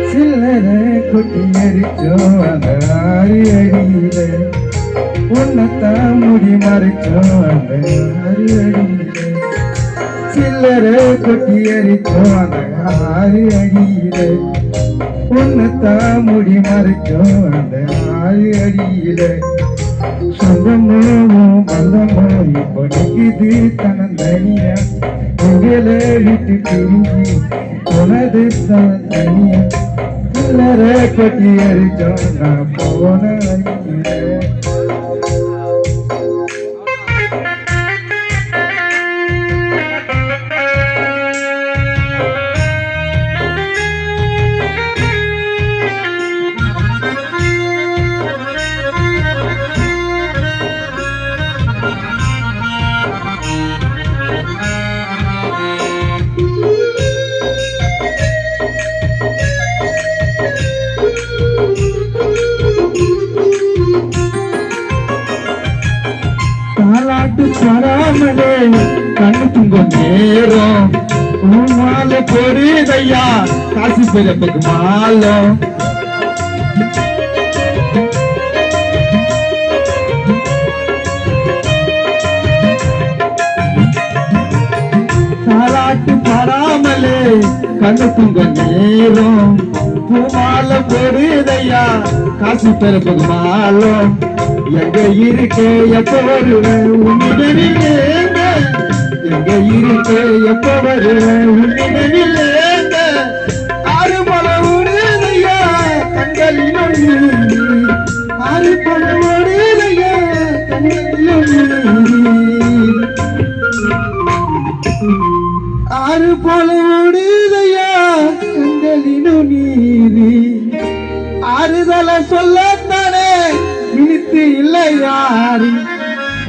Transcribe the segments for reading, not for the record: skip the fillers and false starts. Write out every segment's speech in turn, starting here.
சில்லற கொட்டி எரிச்சோம் அந்த 6 அடியில உன்னத்தான் முடி மறைச்சோம் அந்த 6 அடியில சில்லற கொட்டி எரிச்சோம் அந்த 6 அடியில உன்னத்தான் முடி மறைச்சோம் அந்த 6 அடியில சொந்தமோ பந்தமோ இப்போ நிக்குது தனந்தனியா எங்களை விட்டு பிரிஞ்சு போனது தனியா சில்லற கொட்டி எரிச்சோம் நான் போன வழியில தாலாட்டு பராமலே கண்ணு துங்க நேரம் மாலை பொறியதையா காசு பிறப்புக்கு மாலம் தாலாட்டு பராமலே கண்ணு துங்க நேரம் மாலை பொறியதையா காசு பிறப்புக்கு மாலம் எங்க இருக்க எப்ப வருவேன் உன்னிடனில் எங்க இருக்க எப்ப வருவேன் உன்னிடனில் ஆறு பல உடையதையா கண்களிலும் ஆறு பல உடையதையா கண்களிலும் ஆறு பல உடையதையா கண்களிலும் நீரி ஆறுதல சொல்லத்தானே இனித்து இல்லை யாரு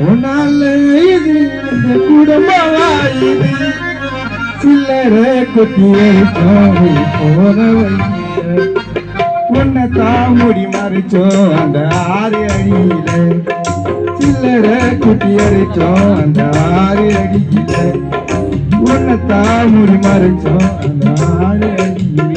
உன்னால இது இந்த குடும்பமா இது சில்லற கொட்டியடிச்சோம் போன வழியில உன்னை தாமுடி மறைச்சோம் அந்த 6 அடியில சில்லற கொட்டியடிச்சோம் அந்த 6 அடியில உன்னை தாமுடி மறைச்சோம் அந்த 6 அடியில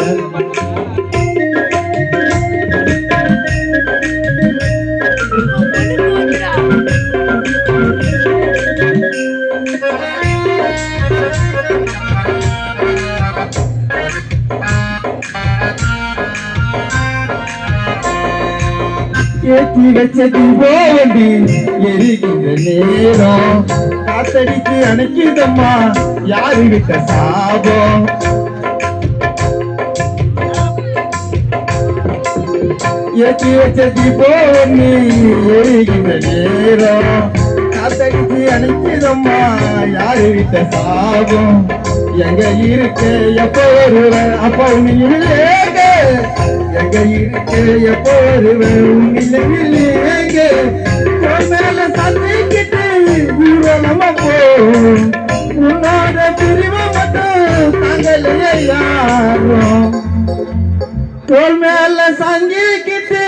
ஏற்றி வச்சது போவண்டி எரிகின்ற நேரம் காத்தடிக்கு அணைக்குதம்மா யாரு விட்ட சாபம் ஏற்றி வச்சது போவண்டி எரிகின்ற நேரம் காத்தடிக்கு அணைக்குதம்மா யாரு விட்ட சாபம் எங்க இருக்க எப்ப வருவ அப்ப நீ எங்க இருக்க எப்போ வருவேன் உன்னிலேங்க மேல சந்திக்கிட்டு ஊர்வலமா போ உன்னோட பிரிவை மட்டும் தாங்கலையே யாரும் தோல் மேல சங்கிக்கிட்டு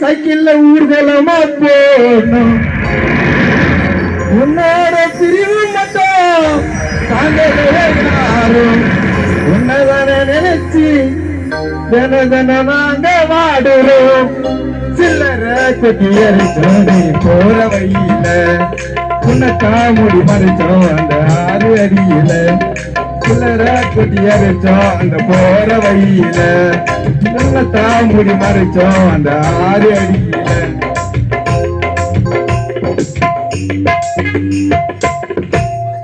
சைக்கிள்ல ஊர்வலமா போகணும் உன்னோட பிரிவு மட்டும் தாங்கலையே யாரும் உன்னதான நினைச்சு தன தன நாங்க வாடுறோம் சில்லற கொட்டி எரிச்சோம் போற வழியில உன்னக்கா முடி மறைச்சோம் அந்த 6 அடியில சில்லற கொட்டி எரிச்சோம் அந்த போற வழியில உன்னக்கா முடி மறைச்சோம் அந்த 6 அடியில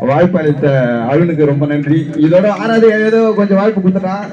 வாய்ப்பு அளித்த அருணுக்கு ரொம்ப நன்றி. இதோட 6வது 7வது கொஞ்சம் வாய்ப்பு கொடுத்துட்டான்.